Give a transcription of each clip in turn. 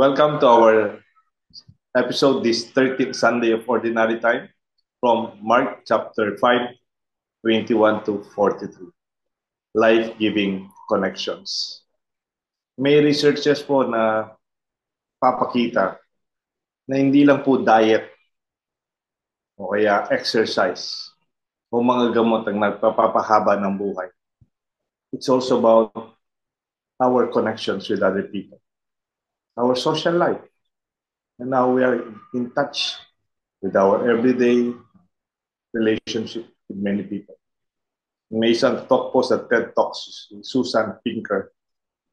Welcome to our episode this 13th Sunday of Ordinary Time from Mark chapter 5, 21 to 43. Life-giving connections. May researches po na papakita na hindi lang po diet o kaya exercise o mga gamot ang nagpapahaba ng buhay. It's also about our connections with other people, our social life. And now we are in touch with our everyday relationship with many people. May isang talk po sa TED Talks, Susan Pinker,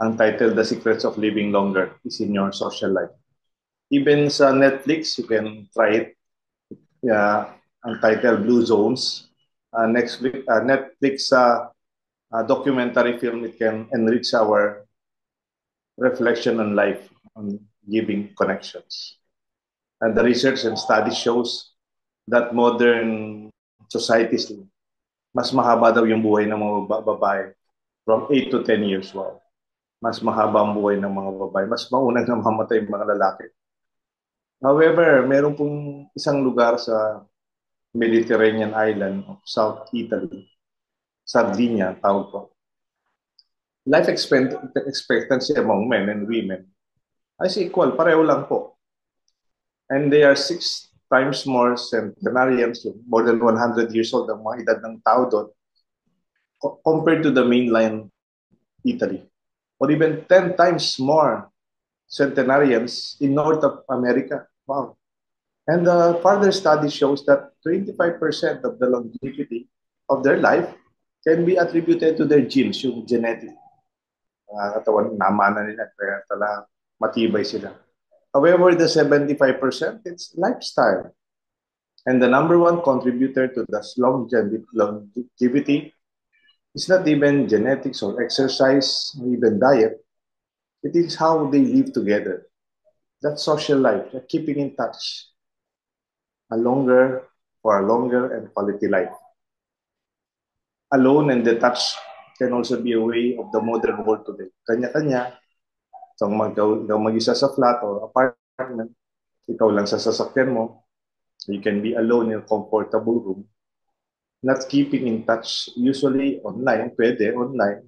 ang title, The Secrets of Living Longer is in Your Social Life. Even sa Netflix, you can try it. Ang title, Blue Zones. Netflix documentary film, it can enrich our reflection on life, on giving connections. And the research and study shows that modern societies, mas mahaba daw yung buhay ng mga babae from 8 to 10 years. Wow. Mas mahaba ang buhay ng mga babae. Mas maunang namamatay yung mga lalaki. However, meron pong isang lugar sa Mediterranean island of South Italy, Sardinia, tawag po. Life expectancy among men and women is equal, pareho lang po. And they are 6 times more centenarians, more than 100 years old ang mga edad ng tao doon, compared to the mainland Italy. Or even 10 times more centenarians in North of America. Wow. And the further study shows that 25% of the longevity of their life can be attributed to their genes, yung genetic. Katawan, namana nila, kaya tala matibay sila. However, the 75%, it's lifestyle. And the number one contributor to this longevity is not even genetics or exercise, or even diet. It is how they live together. That social life, that keeping in touch. For a longer and quality life. Alone and detached can also be a way of the modern world today. Kanya-kanya, so mag-isa sa flat or apartment, ikaw lang sa sasakyan mo, you can be alone in a comfortable room, not keeping in touch, usually online, pwede online,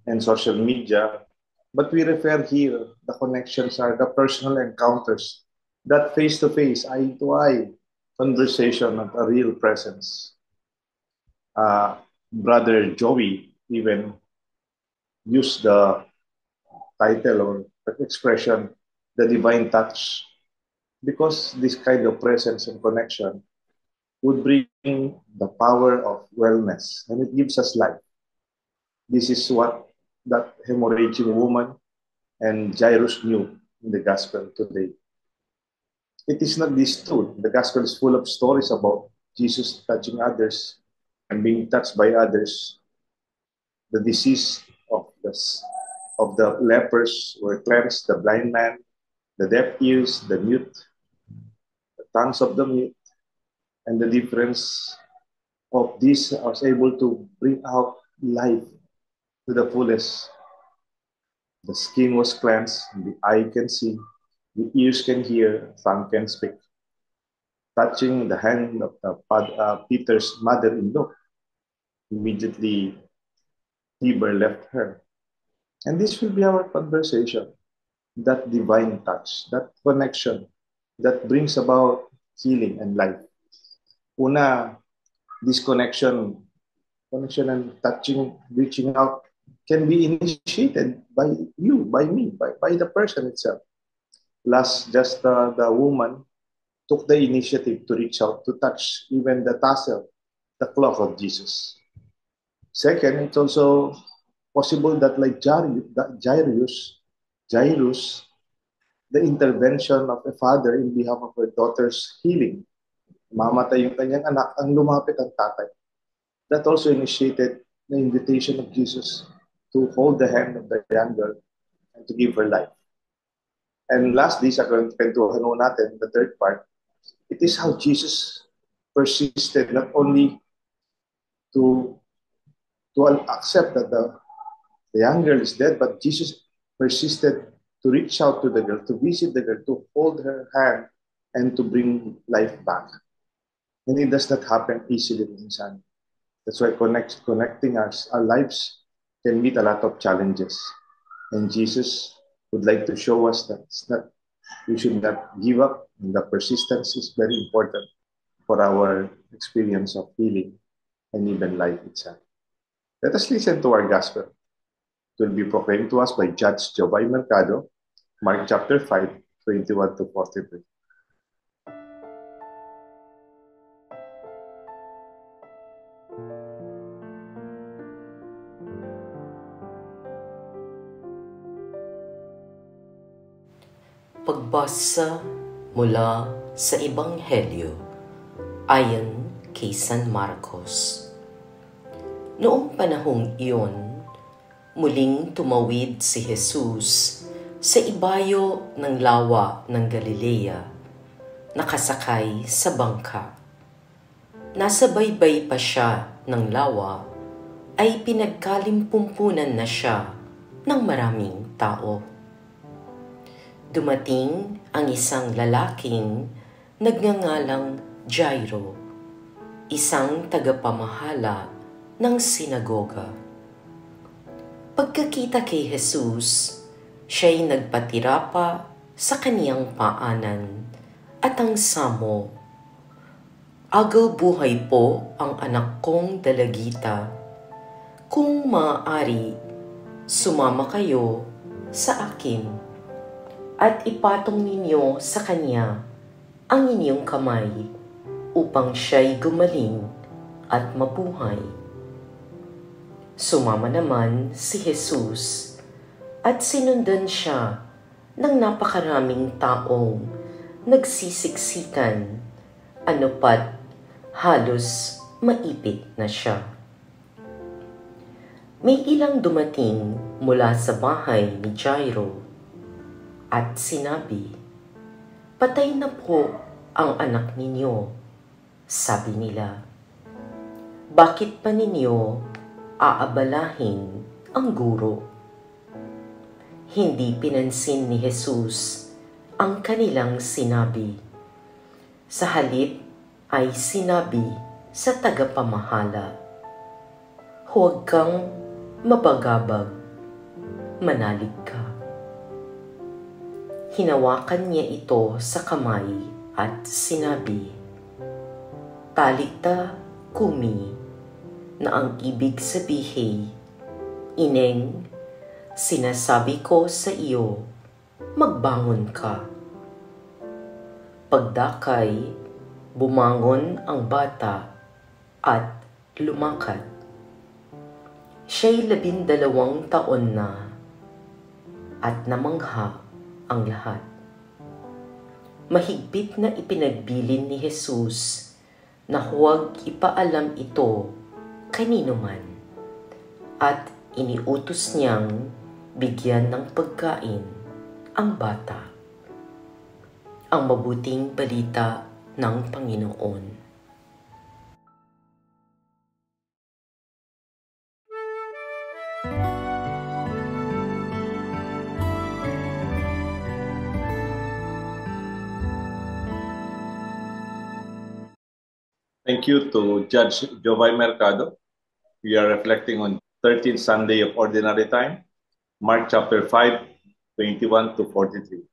and social media. But we refer here, the connections are the personal encounters, that face-to-face, eye-to-eye conversation of a real presence. Brother Joey even used the title or expression, the divine touch, because this kind of presence and connection would bring the power of wellness, and it gives us life. This is what that hemorrhaging woman and Jairus knew in the gospel today. It is not this true. The gospel is full of stories about Jesus touching others and being touched by others. The disease of the lepers were cleansed, the blind man, the deaf ears, the mute, the tongues of the mute, and the difference of this was able to bring out life to the fullest. The skin was cleansed, the eye can see, the ears can hear, tongue can speak. Touching the hand of Peter's mother-in-law, immediately fever left her. And this will be our conversation, that divine touch, that connection that brings about healing and life. Una, this connection and touching, reaching out can be initiated by you, by me, by the person itself. Last, just the woman took the initiative to reach out, to touch even the tassel, the cloth of Jesus. Second, it's also possible that like Jairus, the intervention of a father in behalf of her daughter's healing. Mamatay yung kanyang anak, ang lumapit ang tatay. That also initiated the invitation of Jesus to hold the hand of the young girl and to give her life. And lastly, sa kwentuhan natin, the third part, it is how Jesus persisted not only to accept that the young girl is dead, but Jesus persisted to reach out to the girl, to visit the girl, to hold her hand, and to bring life back. And it does not happen easily minsan. That's why connecting our lives can meet a lot of challenges. And Jesus would like to show us that we should not give up. And the persistence is very important for our experience of healing and even life itself. Let us listen to our gospel. It will be proclaimed to us by Judge Jovay Mercado, Mark chapter 5, 21 to 43. Pagbasa mula sa Ebanghelyo ayon kay San Marcos. Noong panahong iyon, muling tumawid si Jesus sa ibayo ng lawa ng Galilea, nakasakay sa bangka. Nasa baybay pa siya ng lawa ay pinagkalimpumpunan na siya ng maraming tao. Dumating ang isang lalaking nagngangalang Jairo, isang tagapamahala ng sinagoga. Pagkakita kay Jesus, siya'y nagpatira pa sa kaniyang paanan at ang samo, "Agaw buhay po ang anak kong dalagita. Kung maaari, sumama kayo sa akin at ipatong ninyo sa kanya ang inyong kamay upang siya'y gumaling at mabuhay." Sumama naman si Jesus at sinundan siya ng napakaraming taong nagsisiksikan, ano pat halos maipit na siya. May ilang dumating mula sa bahay ni Jairo at sinabi, "Patay na po ang anak ninyo." Sabi nila, "Bakit pa ninyo aabalahin ang guro?" Hindi pinansin ni Jesus ang kanilang sinabi. Sa halip ay sinabi sa tagapamahala, "Huwag kang mabagabag, manalig ka." Hinawakan niya ito sa kamay at sinabi, "Talita kumi," na ang ibig sabihin, "Ineng, sinasabi ko sa iyo, magbangon ka." Pagdakay, bumangon ang bata at lumakad. Siya'y 12 taon na at namangha ang lahat. Mahigpit na ipinagbilin ni Jesus na huwag ipaalam ito kanino man at iniutos niyang bigyan ng pagkain ang bata. Ang mabuting balita ng Panginoon. Thank you to Judge Jovay Mercado. We are reflecting on 13th Sunday of Ordinary Time, Mark chapter 5, 21 to 43.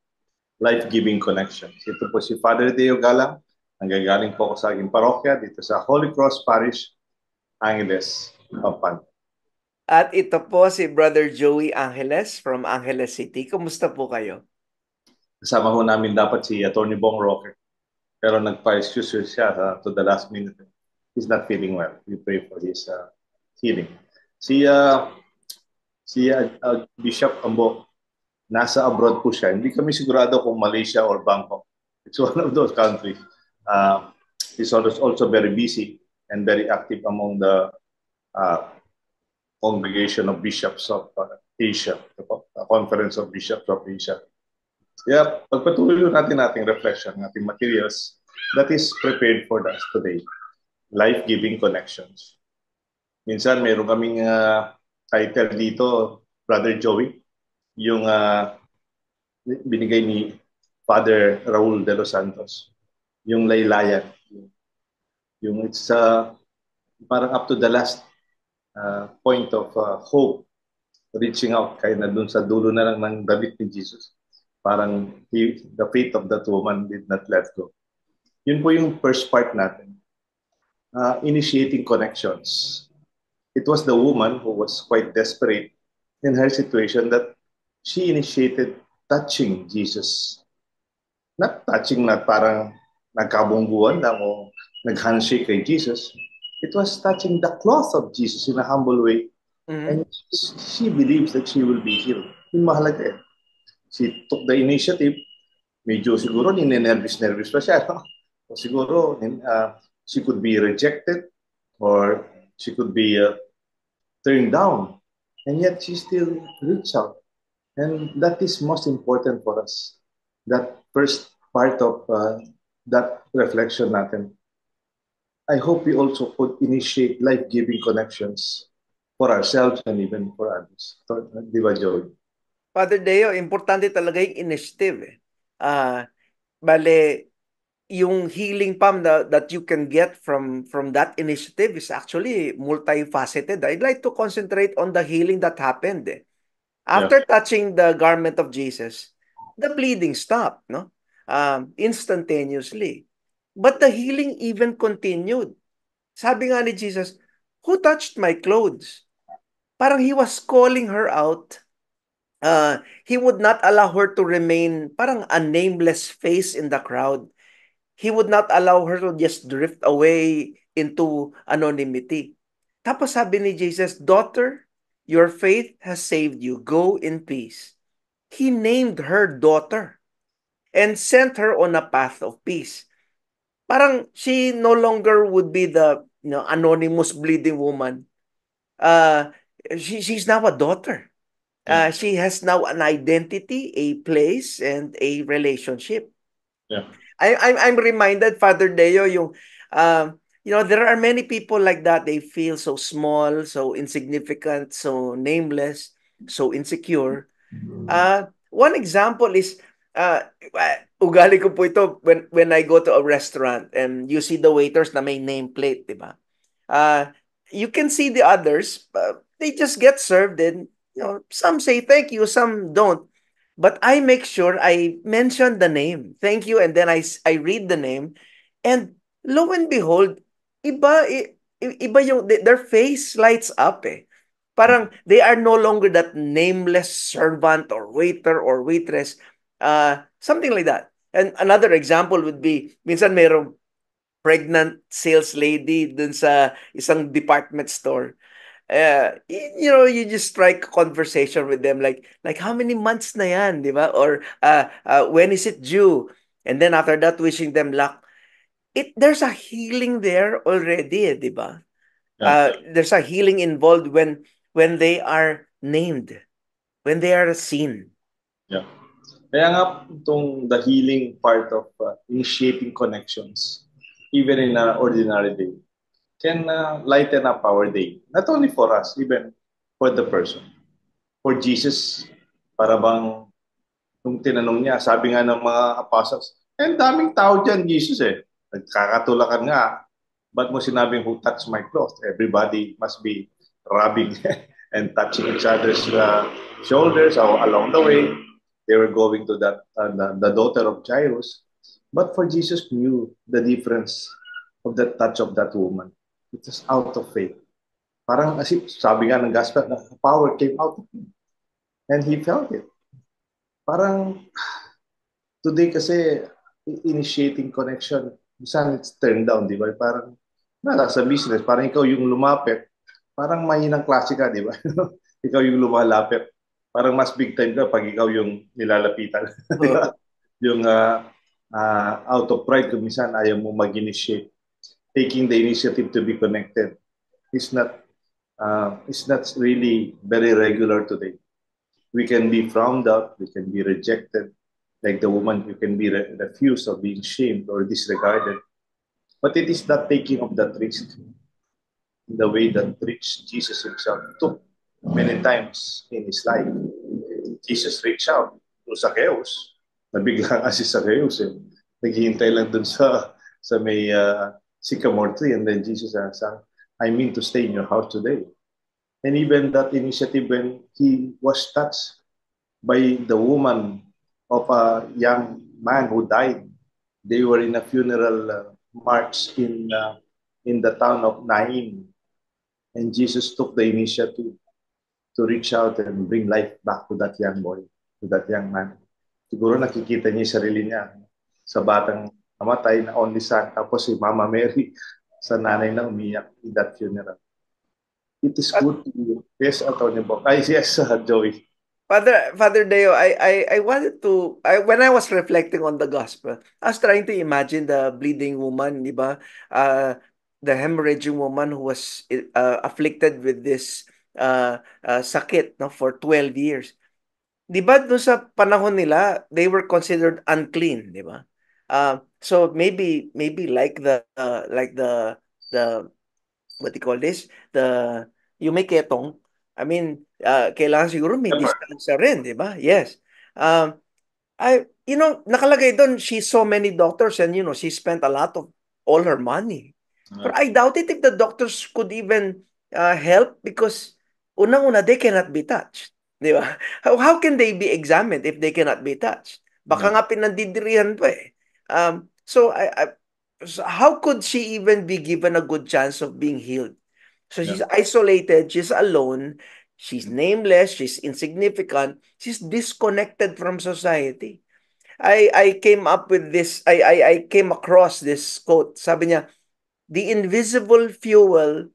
Life-giving connections. Ito po si Father Deo Galang. Nanggagaling po ako sa aking parokya dito sa Holy Cross Parish, Angeles, Pampanga. At ito po si Brother Joey Angeles from Angeles City. Kumusta po kayo? Kasama ho namin dapat si Atty. Bong Roque. Pero nagpa-excuse siya to the last minute. He's not feeling well. We pray for his healing. Si Bishop Ambo, nasa abroad po siya. Hindi kami sigurado kung Malaysia or Bangkok. It's one of those countries. He's also very busy and very active among the Congregation of Bishops of Asia, the Conference of Bishops of Asia. Kaya pagpatuloy natin ating reflection, ating materials that is prepared for us today. Life-giving connections. Minsan mayroon kaming title dito, Brother Joey, yung binigay ni Father Raul de los Santos. Yung laylayan. Yung it's parang up to the last point of hope, reaching out, kaya na dun sa dulo na lang ng damit ni Jesus. Parang the faith of that woman did not let go. Yun po yung first part natin. Initiating connections. It was the woman who was quite desperate in her situation that she initiated touching Jesus. Not touching na parang nagkabungguan lang o nag-handshake kay Jesus. It was touching the cloth of Jesus in a humble way. And she believes that she will be healed. Yung mahalaga eh. She took the initiative. Medyo siguro ninenervous-nervous pa siya. No? O siguro she could be rejected or she could be turned down. And yet she still reached out. And that is most important for us. That first part of that reflection natin. I hope we also could initiate life-giving connections for ourselves and even for others. So, di ba, Joey? Father Deo, importante talaga yung initiative. Bale, yung healing palm that you can get from that initiative is actually multifaceted. I'd like to concentrate on the healing that happened. After touching the garment of Jesus, the bleeding stopped, no? Instantaneously. But the healing even continued. Sabi nga ni Jesus, "Who touched my clothes?" Parang he was calling her out. He would not allow her to remain parang a nameless face in the crowd. He would not allow her to just drift away into anonymity. Tapos sabi ni Jesus, "Daughter, your faith has saved you. Go in peace." He named her daughter and sent her on a path of peace. Parang she no longer would be the anonymous bleeding woman. She's now a daughter. She has now an identity, a place, and a relationship. Yeah. I'm reminded, Father Deo, there are many people like that. They feel so small, so insignificant, so nameless, so insecure. One example is, ugali ko po ito when I go to a restaurant and you see the waiters na may nameplate, di ba? You can see the others, they just get served and some say thank you, some don't. But I make sure I mention the name. Thank you, and then I read the name. And lo and behold, iba yung their face lights up eh. Parang they are no longer that nameless servant or waiter or waitress. Something like that. And another example would be, minsan merong pregnant sales lady dun sa isang department store. You just strike a conversation with them like how many months na yan, di ba? Or when is it due? And then after that, wishing them luck. There's a healing there already, di ba? There's a healing involved when they are named, when they are seen. Yeah. Kaya nga itong the healing part of initiating connections, even in an ordinary day, can lighten up our day. Not only for us, even for the person. For Jesus, para bang nung tinanong niya, sabi nga ng mga apostles, daming tao dyan, Jesus eh. Nagkakatulakan nga. Ba't mo sinabing who touched my cloth? Everybody must be rubbing and touching each other's shoulders along the way. They were going to that the daughter of Jairus. But for Jesus knew the difference of the touch of that woman. It was out of faith. Parang as if, sabi nga ng gospel, the power came out of him. And he felt it. Parang today kasi initiating connection, minsan it's turned down, di ba? Parang sa business, parang ikaw yung lumapit, parang mahinang klase ka, di ba? Ikaw yung lumalapit. Parang mas big time ka pag ikaw yung nilalapitan. Di ba? Yung out of pride, kung minsan ayaw mo mag-initiate. Taking the initiative to be connected is not really very regular today. We can be frowned out, we can be rejected. Like the woman, you can be refused or being shamed or disregarded. But it is that taking of that risk, the way that Jesus himself took many times in his life. Jesus reached out to Zacchaeus. Nabigla nga si Zacchaeus. Naghihintay lang dun sa may sycamore tree. And then Jesus said, I mean to stay in your house today. And even that initiative when he was touched by the woman of a young man who died. They were in a funeral march in the town of Nain. And Jesus took the initiative to reach out and bring life back to that young boy, to that young man. Siguro nakikita niya yung sarili niya sa batang namatay na only son, tapos si Mama Mary sa nanay na umiyak in that funeral. It is good to you. Yes, Antonio Bob. Ay, yes, Joey. Father Deo, I wanted to, when I was reflecting on the gospel, I was trying to imagine the bleeding woman, di ba? The hemorrhaging woman who was afflicted with this sakit, no, for 12 years. Di ba doon sa panahon nila, they were considered unclean, di ba? So maybe the what do you call this? Yung may ketong, I mean, kailangan siguro may distansya rin, di ba? Yes. Nakalagay doon, she saw many doctors and, she spent a lot of all her money. But I doubt it if the doctors could even help because unang-una, they cannot be touched. Di ba? How can they be examined if they cannot be touched? Baka nga pinandidirihan pa eh. So how could she even be given a good chance of being healed? So she's isolated, she's alone, she's nameless, she's insignificant, she's disconnected from society. I came up with this, I came across this quote. Sabi niya, the invisible fuel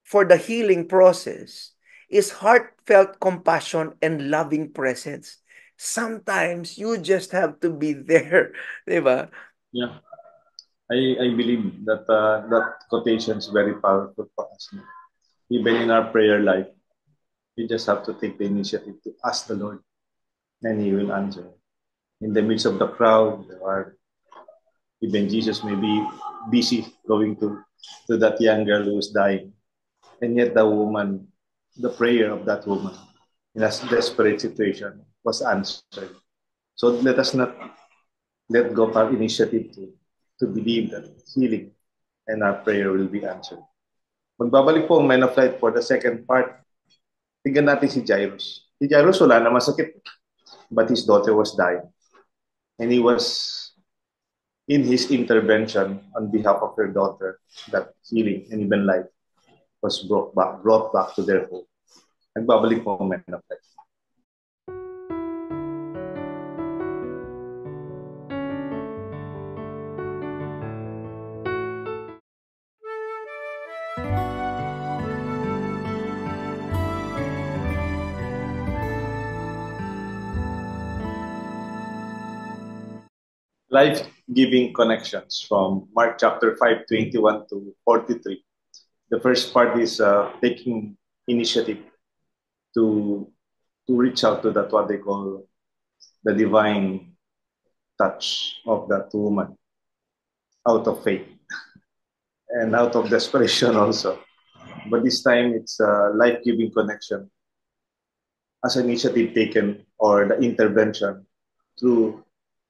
for the healing process is heartfelt compassion and loving presence. Sometimes you just have to be there, di ba? Yeah. I believe that that quotation is very powerful for us. Even in our prayer life, we just have to take the initiative to ask the Lord, and He will answer. In the midst of the crowd, or even Jesus may be busy going to that young girl who was dying, and yet the prayer of that woman in a desperate situation was answered. So let us not let go of our initiative to believe that healing and our prayer will be answered. Magbabalik po ang Men of Light for the second part. Tingnan natin si Jairus. Si Jairus wala na masakit, but his daughter was dying. And he was, in his intervention on behalf of her daughter, that healing and even life was brought back to their home. Nagbabalik po ang Men of Light. Life-giving connections from Mark chapter 5, 21 to 43. The first part is taking initiative to reach out to that what they call the divine touch of that woman out of faith and out of desperation also. But this time it's a life-giving connection as an initiative taken or the intervention through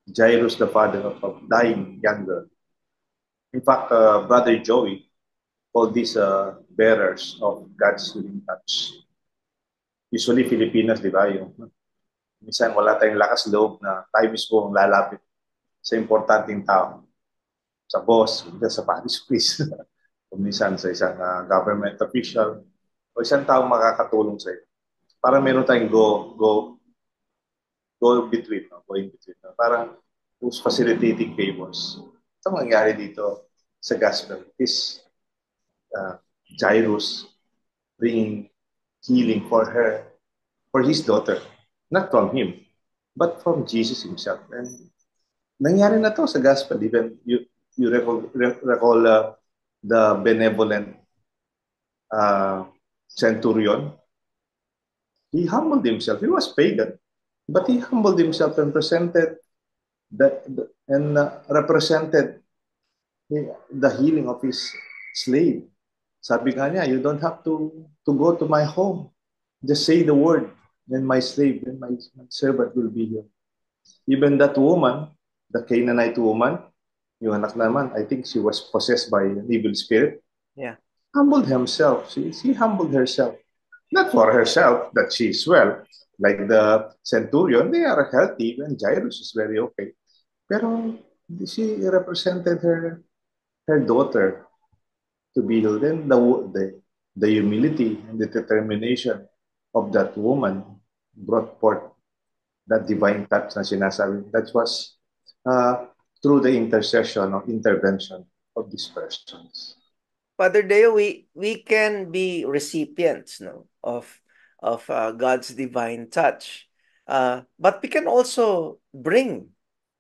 Jairus, the father of a dying young girl. In fact, Brother Joey called these bearers of God's healing touch. Usually, Filipinas, di ba? Minsan wala tayong lakas loob na tayo mismo ang lalapit sa importanteng tao. Sa boss, sa parish priest. Minsan sa isang government official o isang taong makakatulong sa iyo. Para meron tayong go between, going between. Parang who's facilitating favors. Ito ang nangyari dito sa gospel is Jairus bringing healing for his daughter. Not from him, but from Jesus himself. And nangyari na to sa gospel. Even you recall the benevolent centurion. He humbled himself. He was pagan. But he humbled himself and represented the healing of his slave. Sabi nga niya, you don't have to go to my home. Just say the word, then my slave, then my servant will be here. Even that woman, the Canaanite woman, yung anak naman, I think she was possessed by an evil spirit, Yeah. humbled himself. She humbled herself. Not for herself that she's well. Like the centurion, they are healthy, and Jairus is very okay. Pero she represented her daughter to be healed. And the humility and the determination of that woman brought forth that divine touch na sinasabi. That was uh, through the intercession or intervention of these persons. Father Deo, we can be recipients, no, of God's divine touch, but we can also bring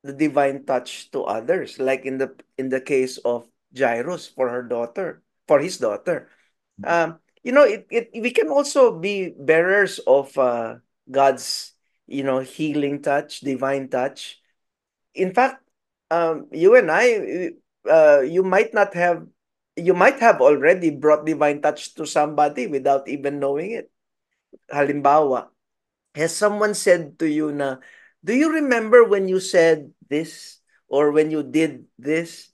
the divine touch to others, like in the case of Jairus for her daughter, for his daughter. We can also be bearers of God's healing touch, divine touch. In fact, you and I, you might not have, you might have already brought divine touch to somebody without even knowing it. Halimbawa, has someone said to you na, do you remember when you said this or when you did this?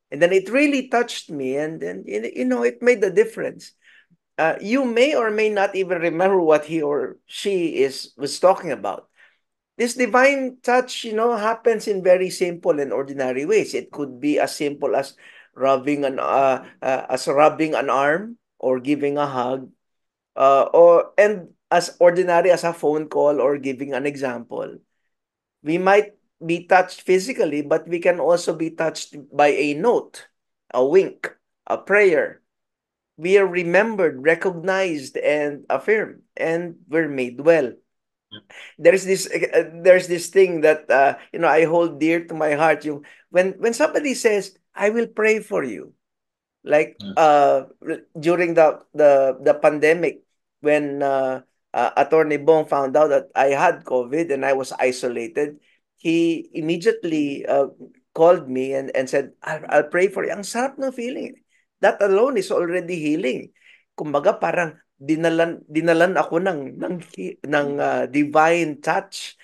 And then it really touched me, and then it made the difference. You may or may not even remember what he or she was talking about. This divine touch, happens in very simple and ordinary ways. It could be as simple as rubbing an arm or giving a hug, or and as ordinary as a phone call or giving an example. We might be touched physically, but we can also be touched by a note, a wink, a prayer. We are remembered, recognized, and affirmed, and we're made well. There's this thing that I hold dear to my heart. When somebody says, "I will pray for you," like during the pandemic, when Attorney Bong found out that I had COVID and I was isolated, he immediately called me and said, I'll pray for you. Ang sarap ng feeling. That alone is already healing. Kumbaga parang dinalan ako ng divine touch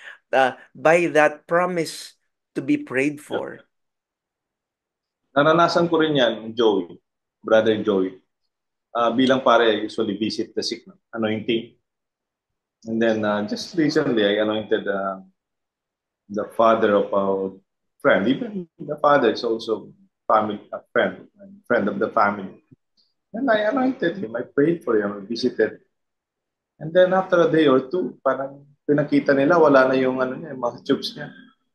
by that promise to be prayed for. Naranasan ko rin yan, Joey, Brother Joey. Bilang pare, I usually visit the sick, anointing. And then just recently, I anointed the father of our friend. Even the father is also a friend of the family. And I anointed him. I prayed for him. I visited. And then after a day or two, parang pinakita nila, wala na yung yung mga tubes niya,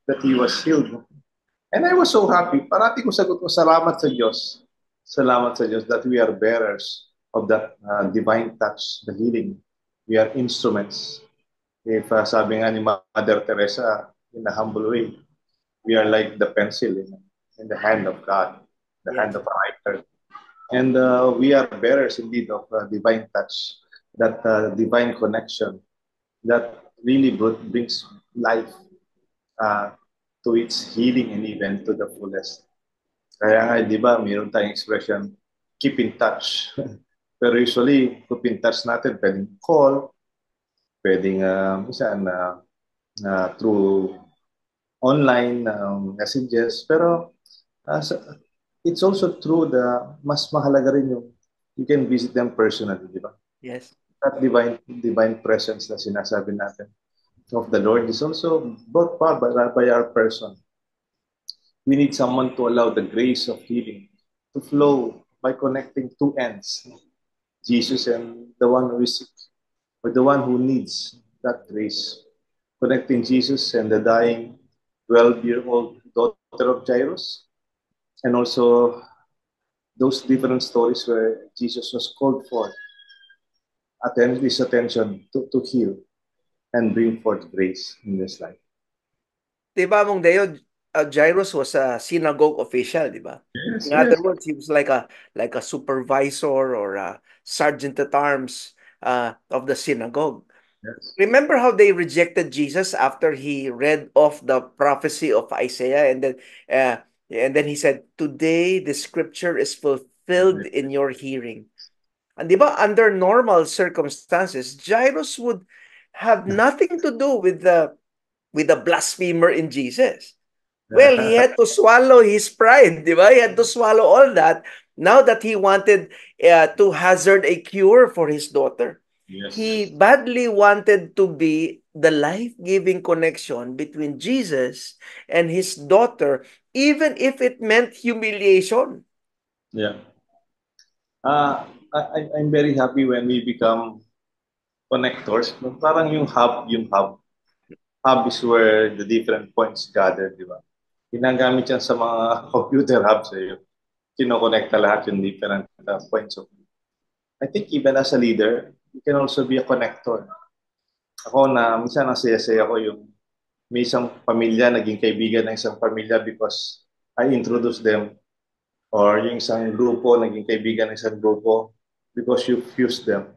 that he was healed. And I was so happy. Parati ko sagot ko, salamat sa Diyos. Salamat sa Diyos that we are bearers of that divine touch, the healing. We are instruments. If sabi nga ni Mother Teresa, in a humble way, we are like the pencil in the hand of God, the hand of a writer. And we are bearers indeed of divine touch, that divine connection that really brings life to its healing and even to the fullest. Kaya nga, di ba, mayroon tayong expression, keep in touch. Pero usually, keep in touch natin, pwedeng call, pwedeng through online messages. Pero it's also true mas mahalaga rin yung you can visit them personally, di ba? Yes. That divine presence na sinasabi natin of the Lord is also brought by our person. We need someone to allow the grace of healing to flow by connecting two ends, Jesus and the one who is sick, or the one who needs that grace. Connecting Jesus and the dying 12-year-old daughter of Jairus, and also those different stories where Jesus was called for his attention to heal and bring forth grace in this life. Diba, Mong Deo, Jairus was a synagogue official, diba? Yes, In other words, he was like a supervisor or a sergeant at arms of the synagogue. yes. Remember how they rejected Jesus after he read off the prophecy of Isaiah, and then he said, "Today the scripture is fulfilled in your hearing." And diba, under normal circumstances, Jairus would have nothing to do with with a blasphemer in Jesus. Well, he had to swallow his pride, di ba? He had to swallow all that now that he wanted to hazard a cure for his daughter. Yes. He badly wanted to be the life-giving connection between Jesus and his daughter, even if it meant humiliation. Yeah. I'm very happy when we become connectors. Parang yung hub. Hub is where the different points gather, di ba? Ginagamit yan sa mga computer hubs eh. Kinokonekta lahat yung different points of view. I think even as a leader, you can also be a connector. Ako na, minsan nasaya-saya ako yung may isang pamilya, naging kaibigan ng isang pamilya because I introduced them, or yung isang grupo, naging kaibigan ng isang grupo because you fused them.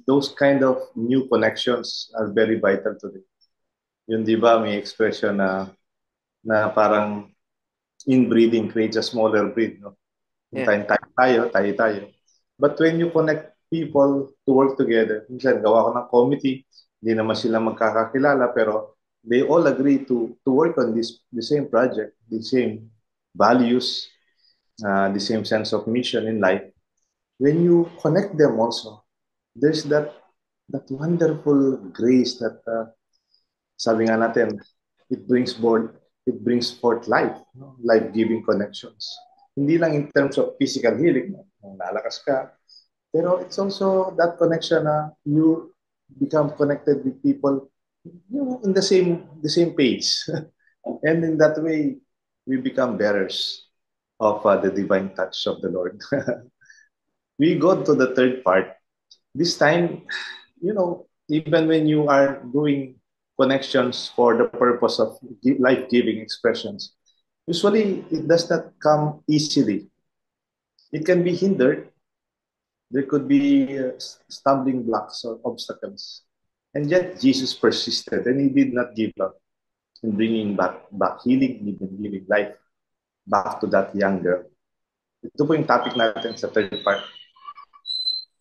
Those kind of new connections are very vital today. Yun, di ba, may expression na parang inbreeding creates a smaller breed, no? Yeah. Tayo. But when you connect people to work together, minsan gawa ko ng committee, hindi naman sila magkakakilala, pero they all agree to work on the same project, the same values, the same sense of mission in life. When you connect them also, there's that wonderful grace that sabi nga natin, it brings forth life, no? Life-giving connections. Hindi lang in terms of physical healing, no? Nalakas ka, pero it's also that connection na you become connected with people, you know, in the same page. And in that way, we become bearers of the divine touch of the Lord. We go to the third part. This time, you know, even when you are doing connections for the purpose of life-giving expressions, usually it does not come easily. It can be hindered. There could be stumbling blocks or obstacles. And yet Jesus persisted and he did not give up in bringing back healing, even giving life back to that young girl. Ito po yung topic natin sa third part.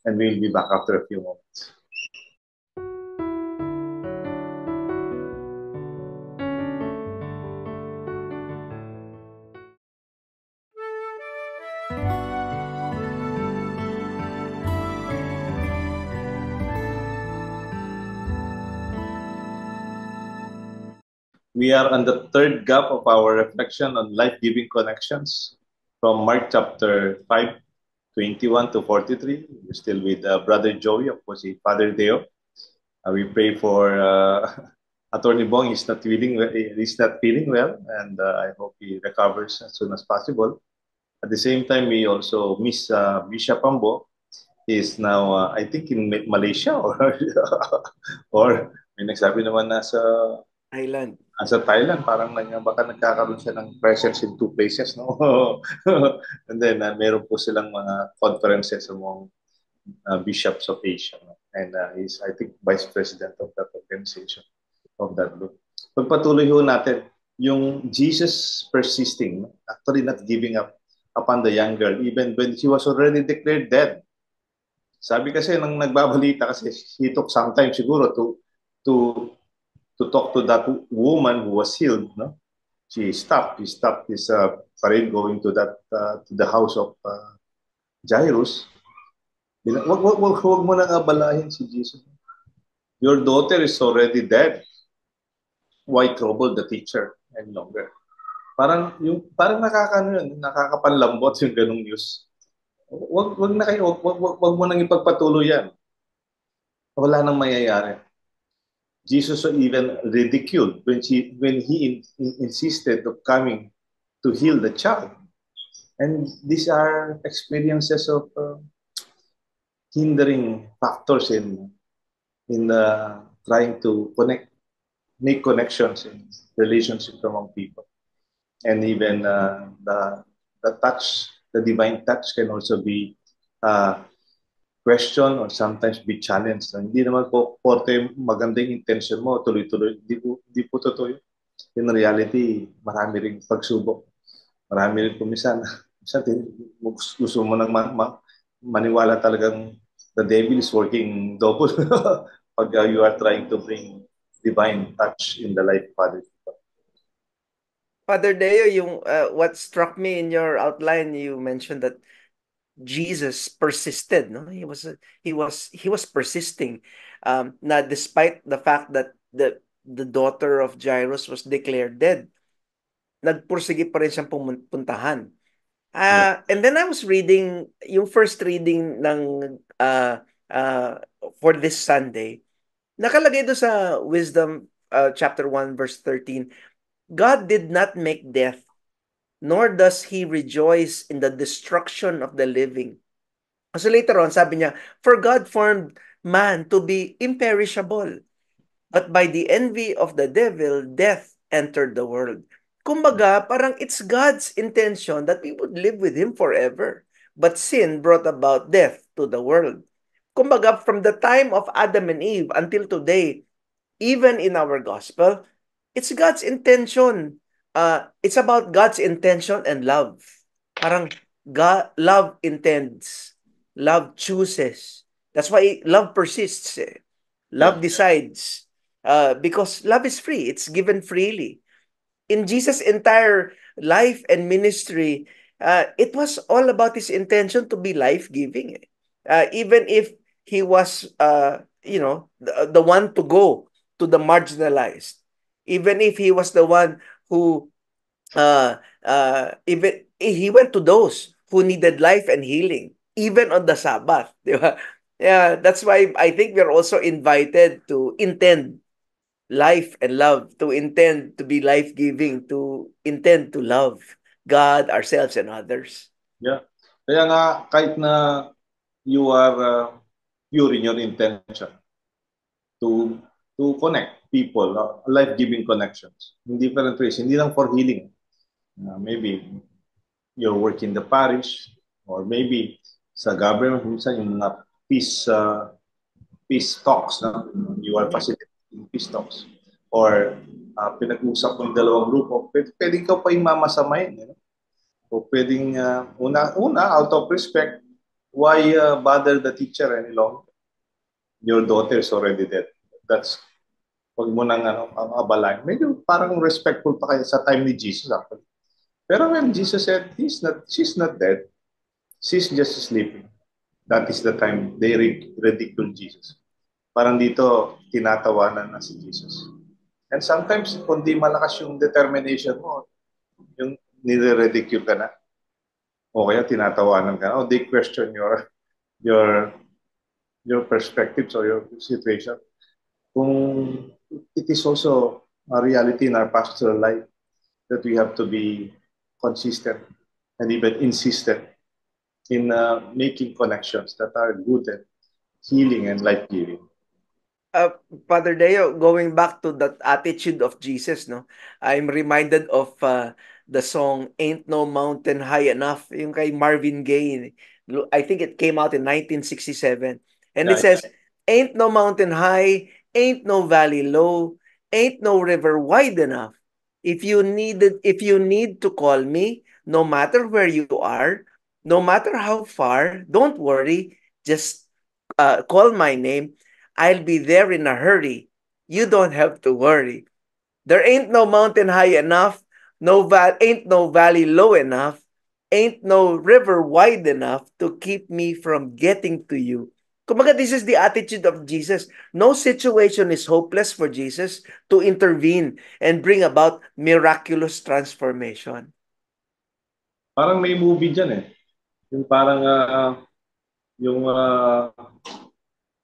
And we'll be back after a few moments. We are on the third gap of our reflection on life-giving connections from Mark chapter 5, 21 to 43. We're still with Brother Joey, of course, Father Deo. We pray for Attorney Bong. He's not feeling well, and I hope he recovers as soon as possible. At the same time, we also miss Bishop Ambo. He is now, I think, in Malaysia or may nagsabi naman nasa Thailand. Thailand, parang baka nagkakaroon siya ng presence in two places, no? And then, meron po silang mga conferences among bishops of Asia. No? And he's, I think, vice president of that organization, of that group. Pagpatuloy ho natin, yung Jesus persisting, actually not giving up upon the young girl, even when she was already declared dead. Sabi kasi, nang nagbabalita kasi, he took some time siguro to talk to that woman who was healed, no? He stopped his parade going to the house of Jairus. Wag mo nang abalahin si Jesus. Your daughter is already dead. Why trouble the teacher any longer? Parang nakakapanlambot yung ganung news. Wag mo nang ipagpatuloy yan. Wala nang mayayari. Jesus even ridiculed when he insisted of coming to heal the child. And these are experiences of hindering factors in trying to make connections in relationships among people. And even the divine touch can also be question or sometimes be challenged. Hindi naman po porte magandang intention mo, tuloy-tuloy. Di po totoo yun. In reality, marami ring pagsubok. Marami rin kumisan. Gusto mo nang maniwala talagang the devil is working double pag you are trying to bring divine touch in the life of other people. Father Deo, what struck me in your outline, you mentioned that Jesus persisted, no? He was persisting. Na despite the fact that the daughter of Jairus was declared dead, nagpursige pa rin siyang puntahan. And then I was reading yung first reading ng for this Sunday. Nakalagay doon sa Wisdom chapter 1 verse 13, God did not make death, nor does he rejoice in the destruction of the living. So later on, sabi niya, for God formed man to be imperishable, but by the envy of the devil, death entered the world. Kumbaga, parang it's God's intention that we would live with Him forever. But sin brought about death to the world. Kumbaga, from the time of Adam and Eve until today, even in our gospel, it's God's intention. It's about God's intention and love. Parang love intends, love chooses. That's why love persists. Love decides. Because love is free. It's given freely. In Jesus' entire life and ministry, it was all about his intention to be life-giving. Even if he was, the one to go to the marginalized. Even if he was the one who, even he went to those who needed life and healing, even on the Sabbath. Di ba? Yeah, that's why I think we're also invited to intend life and love, to intend to be life-giving, to intend to love God, ourselves, and others. Yeah. Kaya nga, kahit na you are pure in your intention to connect people, life-giving connections in different ways, hindi lang for healing. Maybe your work in the parish, or maybe sa government, minsan yung mga peace talks, no? You are facilitating peace talks. Or pinag-usap mo yung dalawang grupo, pwedeng ka pa yung mamasamayin. O pwedeng, una, out of respect, why bother the teacher any longer? Your daughter is already dead. That's, wag mo nang abalain. Medyo parang respectful pa kayo sa time ni Jesus actually. Pero when Jesus said, she's not dead, she's just sleeping. That is the time they ridicule Jesus. Parang dito, tinatawanan na si Jesus. And sometimes, kung di malakas yung determination mo, yung nire-ridicule ka na, o kaya tinatawanan ka na, o they question your perspectives or your situation. Kung it is also a reality in our pastoral life that we have to be consistent and even insistent in making connections that are good and healing and life-giving. Father Deo, going back to that attitude of Jesus, no, I'm reminded of the song "Ain't No Mountain High Enough," yung kay Marvin Gaye. I think it came out in 1967, and it says, "Ain't no mountain high, ain't no valley low, ain't no river wide enough. If you need to call me, no matter where you are, no matter how far, don't worry, just call my name. I'll be there in a hurry. You don't have to worry. There ain't no mountain high enough, ain't no valley low enough, ain't no river wide enough to keep me from getting to you." Kumbaga, this is the attitude of Jesus. No situation is hopeless for Jesus to intervene and bring about miraculous transformation. Parang may movie dyan eh. Yung parang,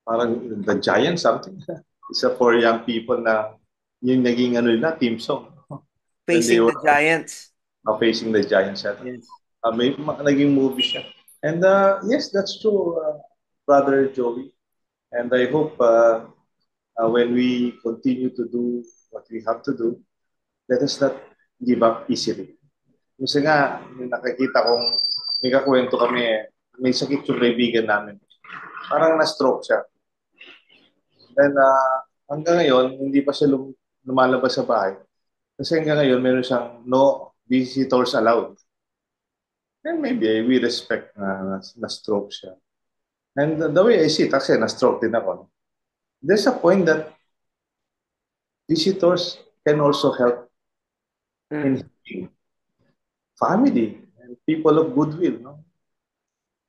parang The Giant something. Isa for young people na yung naging team song. Facing the Giants. Facing the Giants. Yes. May naging movie siya. And yes, that's true, Brother Joey. And I hope when we continue to do what we have to do, let us not give up easily. Kasi nga, nakikita kong may kakwento kami, may sakit yung kaibigan namin. Parang na-stroke siya. Then hanggang ngayon, hindi pa siya lumalabas sa bahay. Kasi hanggang ngayon, meron siyang no visitors allowed. And maybe we respect na-stroke siya. And the way I see it, kasi na-stroke din ako. There's a point that visitors can also help in healing. Family and people of goodwill, no?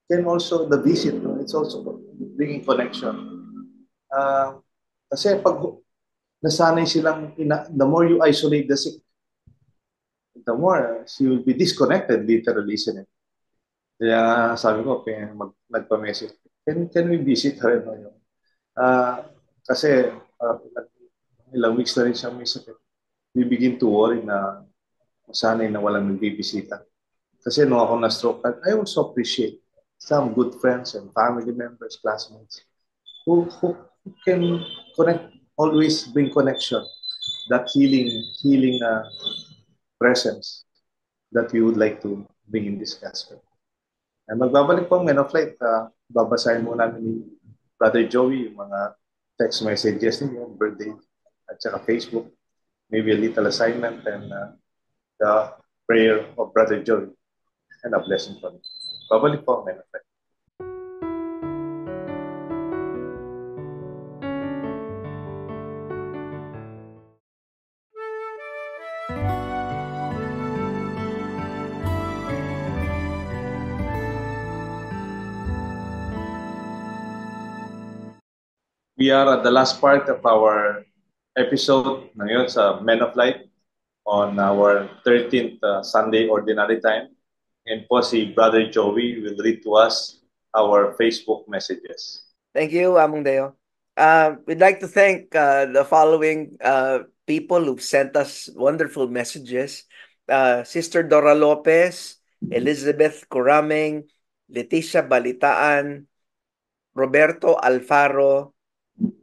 Can also, the visit, no? It's also bringing connection. Kasi pag nasanay silang, the more you isolate the sick, the more she will be disconnected, literally, isn't it? Kaya sabi ko, nagpa-message, can we visit her? No? Kasi ilang weeks na rin siya may sakit. We begin to worry na masanay na walang nagbibisita. Kasi nung ako na-stroke, I also appreciate some good friends and family members, classmates, who can connect, always bring connection, that healing presence that we would like to bring in this gospel. And magbabalik po ang Men of Light. Babasahin mo namin ni Brother Joey yung mga text messages niyo, birthday, at saka Facebook. Maybe a little assignment and the prayer of Brother Joey and a blessing from you. Babalik po ang Men of Light. We are at the last part of our episode ngayon sa Men of Light on our 13th Sunday Ordinary Time. And po si Brother Joey will read to us our Facebook messages. Thank you, Among Deo. We'd like to thank the following people who've sent us wonderful messages. Sister Dora Lopez, Elizabeth Curaming, Leticia Balitaan, Roberto Alfaro,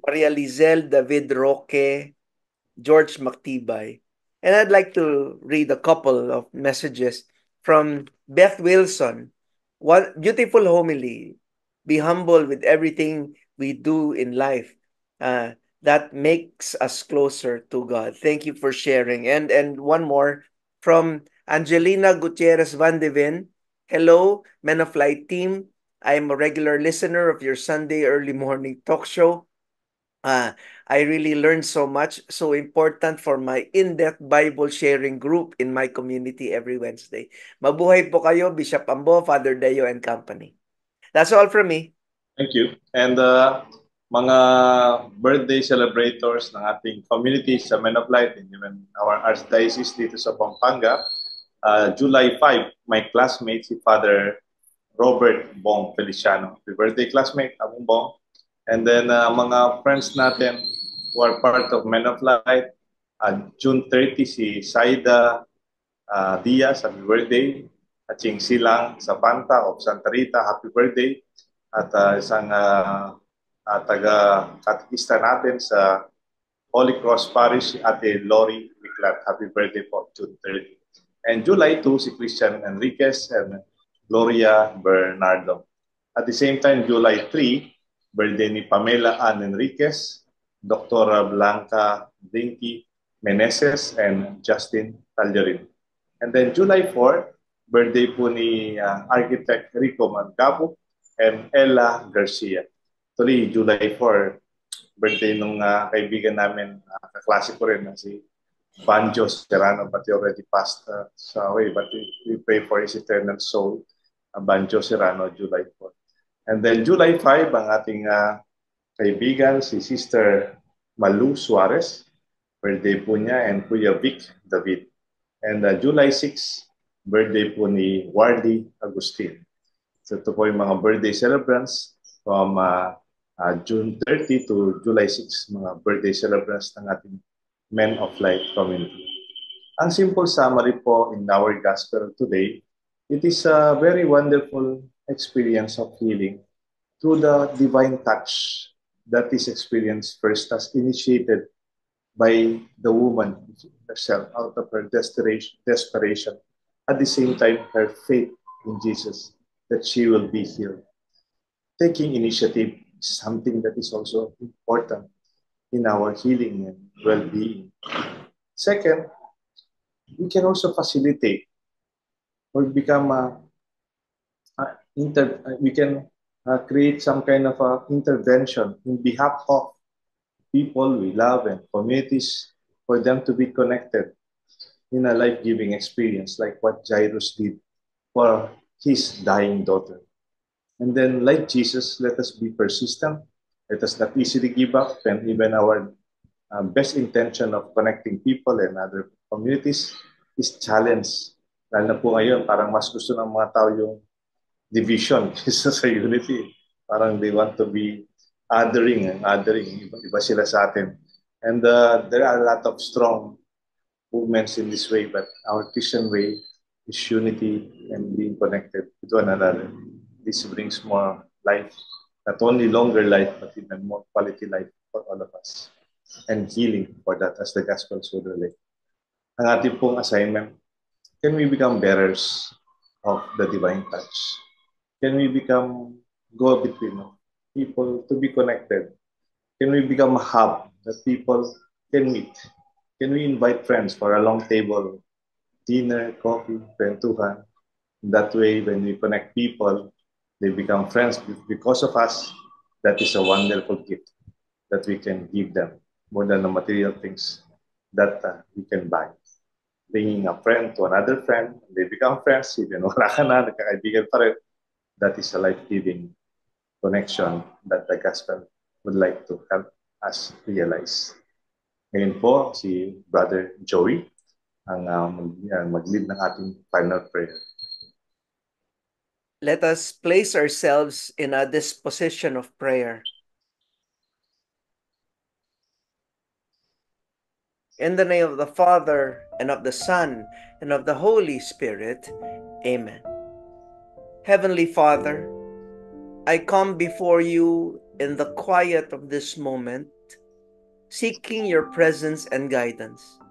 Maria Lizel David Roque, George Mactibay. And I'd like to read a couple of messages from Beth Wilson. One beautiful homily. Be humble with everything we do in life. That makes us closer to God. Thank you for sharing. And one more from Angelina Gutierrez Van Devin. Hello, Men of Light team. I am a regular listener of your Sunday early morning talk show. I really learned so much, so important for my in-depth Bible sharing group in my community every Wednesday. Mabuhay po kayo, Bishop Ambo, Father Deo, and company. That's all from me. Thank you. And mga birthday celebrators ng ating community sa Men of Light and even our archdiocese dito sa Pampanga, July 5, my classmate si Father Robert Bong Feliciano. Happy birthday, classmate, Abong Bong. And then mga friends natin who are part of Men of Light, June 30 si Saida Diaz, happy birthday. At Ching Silang Zapanta of Santa Rita, happy birthday. At isang taga-katekista natin sa Holy Cross Parish, si Ate Lori Wiclat, happy birthday po, June 30. And July 2, si Christian Enriquez and Gloria Bernardo. At the same time, July 3, birthday ni Pamela Ann Enriquez, Dr. Blanca Dinky Meneses, and Justin Tallerin. And then July 4, birthday po ni Architect Rico Mangabo and Ella Garcia. Actually, July 4, birthday nung kaibigan namin, kaklase ko rin, si Banjo Serrano, but he already passed away. But we pray for his eternal soul, Banjo Serrano, July 4. And then July 5, ang ating kaibigan, si Sister Malu Suarez. Birthday po niya, and Kuya Vic David. And July 6, birthday po ni Wardy Agustin. So ito po yung mga birthday celebrants from June 30 to July 6, mga birthday celebrants ng ating Men of Light community. Ang simple summary po in our gospel today, it is a very wonderful experience of healing through the divine touch that is experienced first as initiated by the woman herself out of her desperation. At the same time, her faith in Jesus that she will be healed. Taking initiative is something that is also important in our healing and well-being. Second, we can also facilitate or become we can create some kind of intervention in behalf of people we love and communities for them to be connected in a life-giving experience like what Jairus did for his dying daughter. And then, like Jesus, let us be persistent. Let us not easily give up, and even our best intention of connecting people and other communities is challenged. Lalo na po ngayon, parang mas gusto ng mga tao yung division kaysa sa unity. Parang they want to be othering and othering. Iba sila sa atin. And there are a lot of strong movements in this way, but our Christian way is unity and being connected with one another. This brings more life, not only longer life, but even more quality life for all of us. And healing for that as the gospel would relate. Ang ating pong assignment, can we become bearers of the divine touch? Can we become go-between people to be connected? Can we become a hub that people can meet? Can we invite friends for a long table, dinner, coffee, kwentuhan? That way, when we connect people, they become friends because of us. That is a wonderful gift that we can give them, more than the material things that we can buy. Bringing a friend to another friend, they become friends, even wala ka na, nagkakaibigan pa rin. That is a life-giving connection that the gospel would like to help us realize. Ngayon po, si Brother Joey ang mag-lead ng ating final prayer. Let us place ourselves in a disposition of prayer. In the name of the Father, and of the Son, and of the Holy Spirit. Amen. Heavenly Father, I come before you in the quiet of this moment, seeking your presence and guidance.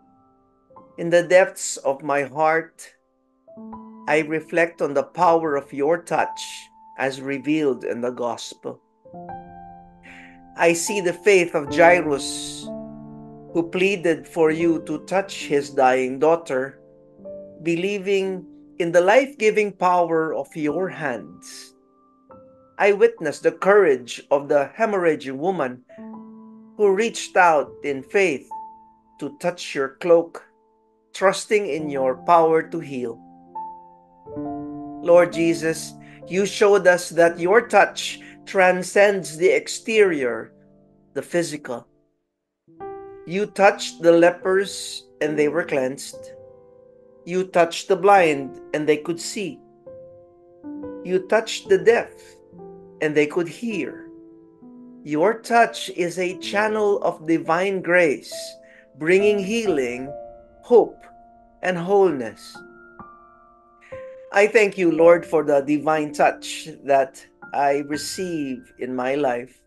In the depths of my heart, I reflect on the power of your touch as revealed in the gospel. I see the faith of Jairus, who pleaded for you to touch his dying daughter, believing in the life-giving power of your hands. I witness the courage of the hemorrhaging woman who reached out in faith to touch your cloak, trusting in your power to heal. Lord Jesus, you showed us that your touch transcends the exterior, the physical. You touched the lepers and they were cleansed. You touched the blind and they could see. You touched the deaf and they could hear. Your touch is a channel of divine grace, bringing healing, hope, and wholeness. I thank you, Lord, for the divine touch that I receive in my life.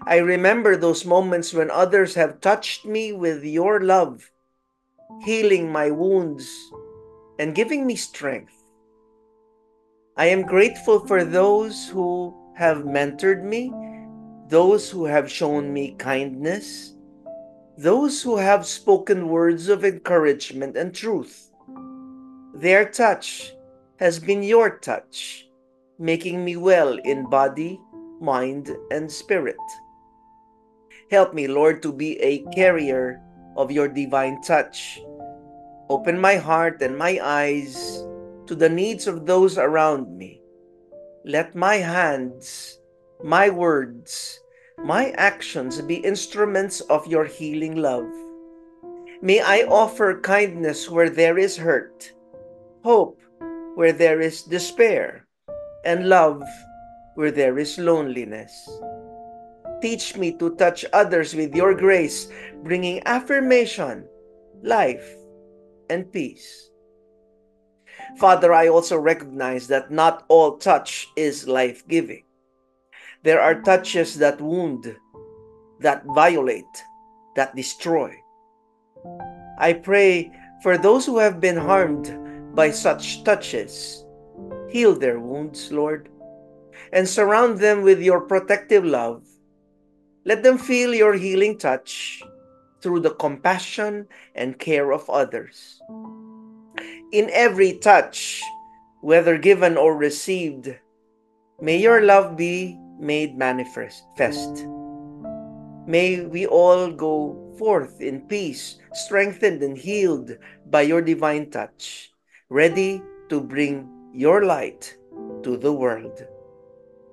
I remember those moments when others have touched me with your love, healing my wounds and giving me strength. I am grateful for those who have mentored me, those who have shown me kindness, those who have spoken words of encouragement and truth. Their touch has been your touch, making me well in body, mind, and spirit. Help me, Lord, to be a carrier of your divine touch. Open my heart and my eyes to the needs of those around me. Let my hands, my words, my actions be instruments of your healing love. May I offer kindness where there is hurt, hope where there is despair, and love where there is loneliness. Teach me to touch others with your grace, bringing affirmation, life, and peace. Father, I also recognize that not all touch is life-giving. There are touches that wound, that violate, that destroy. I pray for those who have been harmed by such touches. Heal their wounds, Lord, and surround them with your protective love. Let them feel your healing touch through the compassion and care of others. In every touch, whether given or received, may your love be made manifest. May we all go forth in peace, strengthened and healed by your divine touch, ready to bring your light to the world.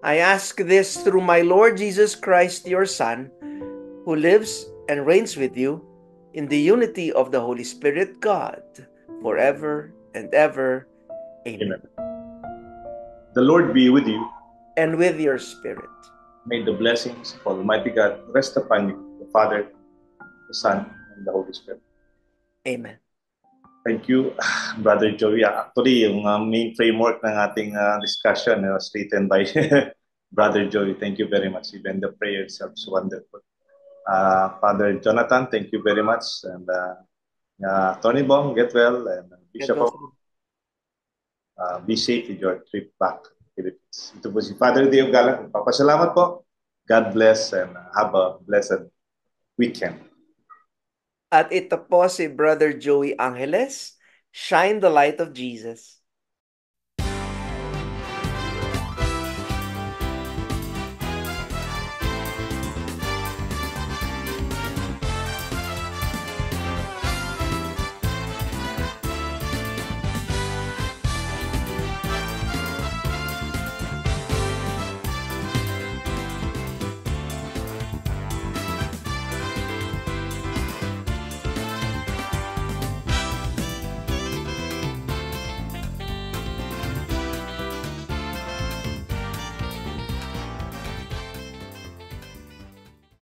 I ask this through my Lord Jesus Christ, your Son, who lives and reigns with you in the unity of the Holy Spirit, God, forever and ever. Amen. Amen. The Lord be with you. And with your spirit. May the blessings of Almighty God rest upon you, the Father, the Son, and the Holy Spirit. Amen. Thank you, Brother Joey. Actually, yung main framework ng ating discussion was written by Brother Joey. Thank you very much. Even the prayer itself is wonderful. Father Jonathan, thank you very much. And Tony Bong, get well. And Bishop, be safe with your trip back to the Philippines. Ito po si Father Deo Galang. Papasalamat po. God bless and have a blessed weekend. At ito po si Brother Joey Angeles. Shine the light of Jesus.